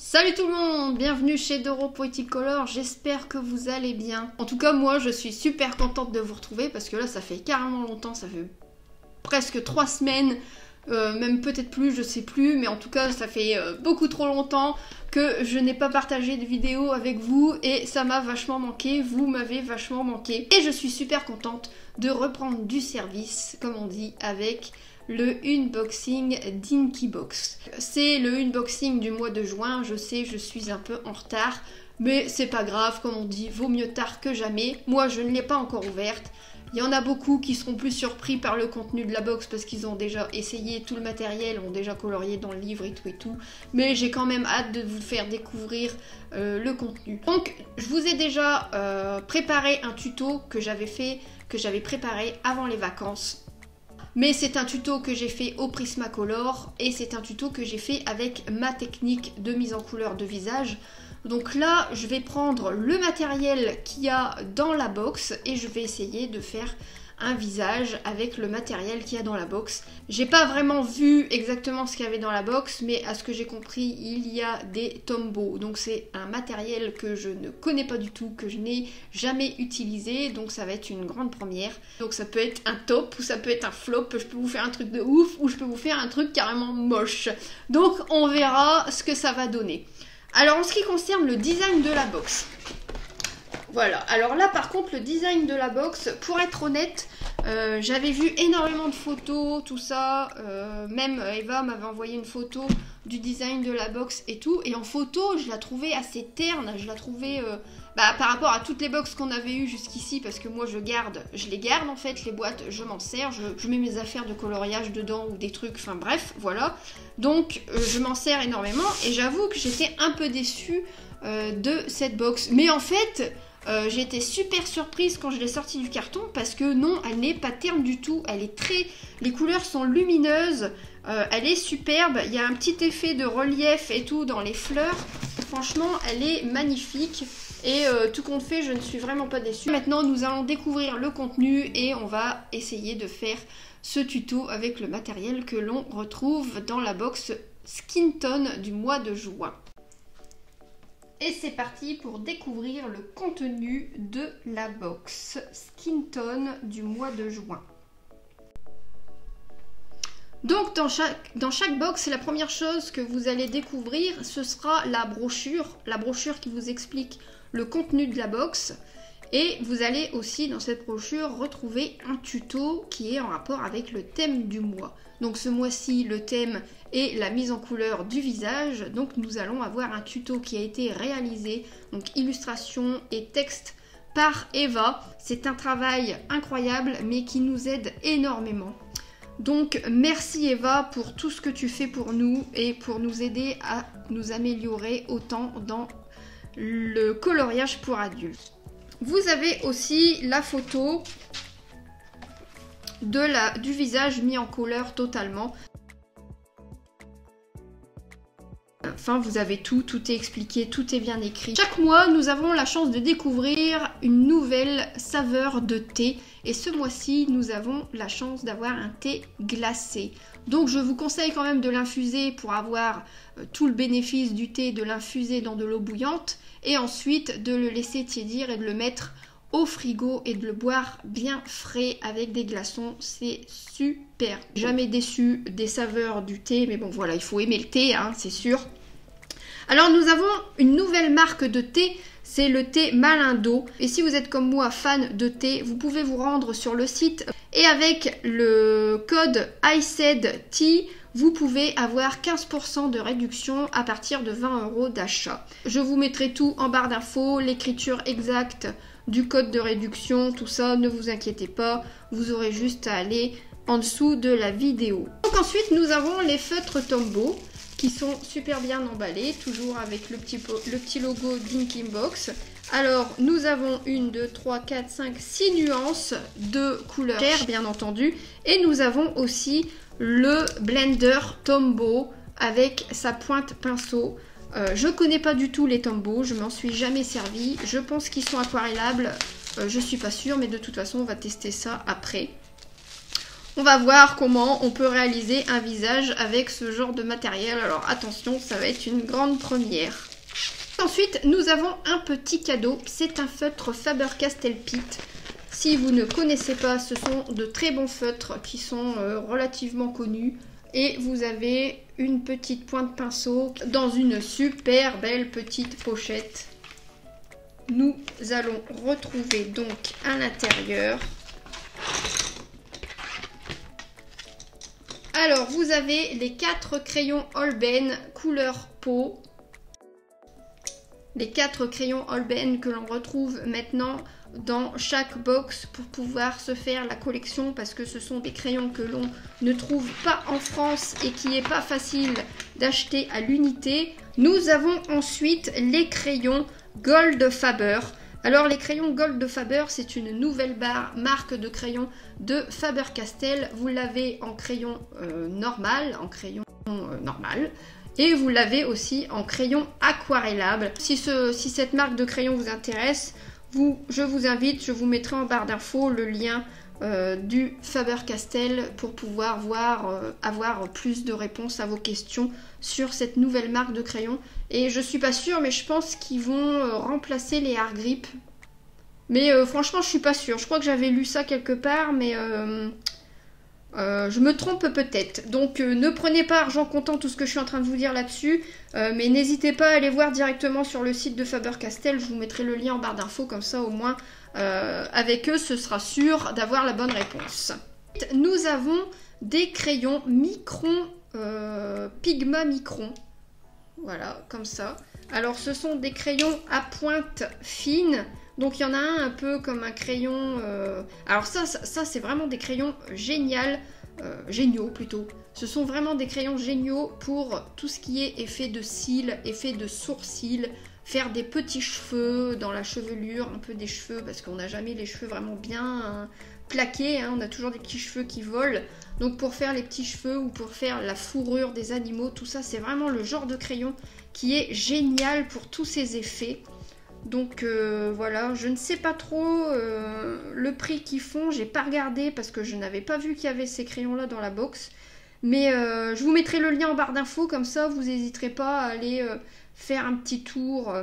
Salut tout le monde, bienvenue chez Doro Poetic Color, j'espère que vous allez bien. En tout cas moi je suis super contente de vous retrouver parce que là ça fait carrément longtemps, ça fait presque 3 semaines, même peut-être plus, je sais plus, mais en tout cas ça fait beaucoup trop longtemps que je n'ai pas partagé de vidéo avec vous et ça m'a vachement manqué, vous m'avez vachement manqué. Et je suis super contente de reprendre du service, comme on dit, avec le unboxing d'Inkybox. C'est le unboxing du mois de juin, je sais, je suis un peu en retard, mais c'est pas grave, comme on dit, vaut mieux tard que jamais. Moi, je ne l'ai pas encore ouverte. Il y en a beaucoup qui seront plus surpris par le contenu de la box parce qu'ils ont déjà essayé tout le matériel, ont déjà colorié dans le livre et tout. Mais j'ai quand même hâte de vous faire découvrir le contenu. Donc, je vous ai déjà préparé un tuto que j'avais préparé avant les vacances. Mais c'est un tuto que j'ai fait au Prismacolor et c'est un tuto que j'ai fait avec ma technique de mise en couleur de visage. Donc là, je vais prendre le matériel qu'il y a dans la box et je vais essayer de faire un visage avec le matériel qu'il y a dans la box. J'ai pas vraiment vu exactement ce qu'il y avait dans la box, mais à ce que j'ai compris, il y a des Tombow. Donc c'est un matériel que je ne connais pas du tout, que je n'ai jamais utilisé, donc ça va être une grande première. Donc ça peut être un top ou ça peut être un flop, je peux vous faire un truc de ouf ou je peux vous faire un truc carrément moche. Donc on verra ce que ça va donner. Alors en ce qui concerne le design de la box, voilà, alors là par contre le design de la box, pour être honnête, j'avais vu énormément de photos, tout ça, même Eva m'avait envoyé une photo du design de la box et tout, et en photo je la trouvais assez terne, je la trouvais par rapport à toutes les box qu'on avait eues jusqu'ici, parce que moi je les garde en fait, les boîtes, je m'en sers, je mets mes affaires de coloriage dedans ou des trucs, enfin bref, voilà, donc je m'en sers énormément, et j'avoue que j'étais un peu déçue de cette box, mais en fait j'ai été super surprise quand je l'ai sortie du carton parce que non, elle n'est pas terne du tout, elle est les couleurs sont lumineuses, elle est superbe, il y a un petit effet de relief et tout dans les fleurs, franchement elle est magnifique et tout compte fait je ne suis vraiment pas déçue. Maintenant nous allons découvrir le contenu et on va essayer de faire ce tuto avec le matériel que l'on retrouve dans la box Skin Tone du mois de juin. Et c'est parti pour découvrir le contenu de la box Skin Tone du mois de juin. Donc dans chaque box, la première chose que vous allez découvrir, ce sera la brochure qui vous explique le contenu de la box. Et vous allez aussi dans cette brochure retrouver un tuto qui est en rapport avec le thème du mois. Donc ce mois-ci, le thème est la mise en couleur du visage. Donc nous allons avoir un tuto qui a été réalisé, donc illustration et texte par Eva. C'est un travail incroyable mais qui nous aide énormément. Donc merci Eva pour tout ce que tu fais pour nous et pour nous aider à nous améliorer autant dans le coloriage pour adultes. Vous avez aussi la photo du visage mis en couleur totalement. Enfin, vous avez tout est expliqué, tout est bien écrit. Chaque mois, nous avons la chance de découvrir une nouvelle saveur de thé. Et ce mois-ci, nous avons la chance d'avoir un thé glacé. Donc, je vous conseille quand même de l'infuser pour avoir tout le bénéfice du thé, de l'infuser dans de l'eau bouillante. Et ensuite, de le laisser tiédir et de le mettre au frigo et de le boire bien frais avec des glaçons, c'est super. Jamais déçu des saveurs du thé, mais bon voilà, il faut aimer le thé, hein, c'est sûr. Alors nous avons une nouvelle marque de thé, c'est le thé Malindo. Et si vous êtes comme moi fan de thé, vous pouvez vous rendre sur le site et avec le code ISAID-Tea, vous pouvez avoir 15% de réduction à partir de 20 € d'achat. Je vous mettrai tout en barre d'infos, l'écriture exacte du code de réduction, tout ça, ne vous inquiétez pas, vous aurez juste à aller en dessous de la vidéo. Donc ensuite, nous avons les feutres Tombow qui sont super bien emballés, toujours avec le petit logo d'Inkybox. Alors, nous avons 1, 2, 3, 4, 5, 6 nuances de couleurs claires, bien entendu. Et nous avons aussi le blender Tombow avec sa pointe pinceau. Je connais pas du tout les Tombow, je m'en suis jamais servi. Je pense qu'ils sont aquarellables, je suis pas sûre, mais de toute façon, on va tester ça après. On va voir comment on peut réaliser un visage avec ce genre de matériel. Alors attention, ça va être une grande première. Ensuite, nous avons un petit cadeau. C'est un feutre Faber-Castell Pitt. Si vous ne connaissez pas, ce sont de très bons feutres qui sont relativement connus. Et vous avez une petite pointe pinceau dans une super belle petite pochette. Nous allons retrouver donc à l'intérieur. Alors, vous avez les 4 crayons Holbein couleur peau. Les 4 crayons Holbein que l'on retrouve maintenant dans chaque box pour pouvoir se faire la collection, parce que ce sont des crayons que l'on ne trouve pas en France et qui n'est pas facile d'acheter à l'unité. Nous avons ensuite les crayons Gold Faber. Alors les crayons Gold Faber, c'est une nouvelle marque de crayons de Faber-Castell. Vous l'avez en crayon normal, et vous l'avez aussi en crayon aquarellable. Si cette marque de crayon vous intéresse, je vous invite, je vous mettrai en barre d'infos le lien du Faber-Castell pour pouvoir avoir plus de réponses à vos questions sur cette nouvelle marque de crayon. Et je suis pas sûre, mais je pense qu'ils vont remplacer les Art Grip. Mais franchement, je suis pas sûre. Je crois que j'avais lu ça quelque part, mais je me trompe peut-être. Donc ne prenez pas argent comptant tout ce que je suis en train de vous dire là-dessus. Mais n'hésitez pas à aller voir directement sur le site de Faber-Castell. Je vous mettrai le lien en barre d'infos, comme ça au moins avec eux ce sera sûr d'avoir la bonne réponse. Nous avons des crayons Micron, Pigma Micron. Voilà, comme ça. Alors ce sont des crayons à pointe fine. Donc il y en a un peu comme un crayon... Alors ça c'est vraiment des crayons géniaux plutôt. Ce sont vraiment des crayons géniaux pour tout ce qui est effet de cils, effet de sourcils, faire des petits cheveux dans la chevelure, un peu des cheveux, parce qu'on n'a jamais les cheveux vraiment bien plaqués, hein, on a toujours des petits cheveux qui volent. Donc pour faire les petits cheveux ou pour faire la fourrure des animaux, tout ça c'est vraiment le genre de crayon qui est génial pour tous ces effets. Donc voilà, je ne sais pas trop le prix qu'ils font, j'ai pas regardé parce que je n'avais pas vu qu'il y avait ces crayons là dans la box. Mais je vous mettrai le lien en barre d'infos, comme ça vous n'hésiterez pas à aller faire un petit tour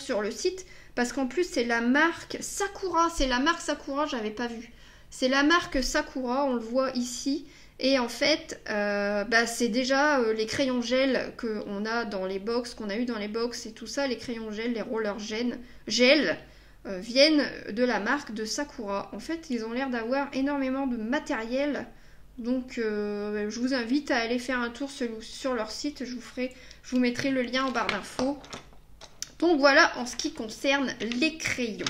sur le site. Parce qu'en plus c'est la marque Sakura, j'avais pas vu. C'est la marque Sakura, on le voit ici. Et en fait, c'est déjà les crayons gel qu'on a dans les box, qu'on a eu dans les box et tout ça, les crayons gel, les rollers gel viennent de la marque de Sakura. En fait, ils ont l'air d'avoir énormément de matériel. Donc, je vous invite à aller faire un tour sur leur site. Je vous mettrai le lien en barre d'infos. Donc voilà en ce qui concerne les crayons.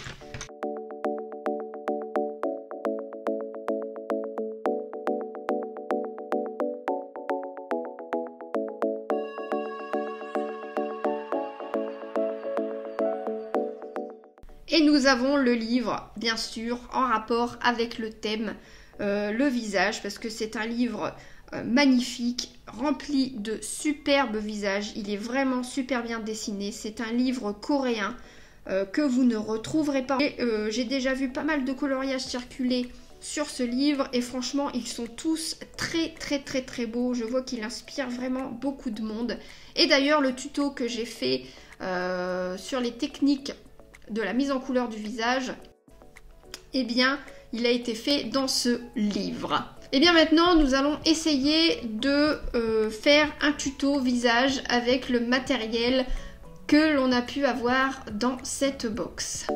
Et nous avons le livre, bien sûr, en rapport avec le thème, le visage, parce que c'est un livre magnifique, rempli de superbes visages. Il est vraiment super bien dessiné. C'est un livre coréen que vous ne retrouverez pas. J'ai déjà vu pas mal de coloriages circuler sur ce livre et franchement, ils sont tous très beaux. Je vois qu'il inspire vraiment beaucoup de monde. Et d'ailleurs, le tuto que j'ai fait sur les techniques de la mise en couleur du visage, eh bien, il a été fait dans ce livre. Et bien maintenant, nous allons essayer de faire un tuto visage avec le matériel que l'on a pu avoir dans cette box.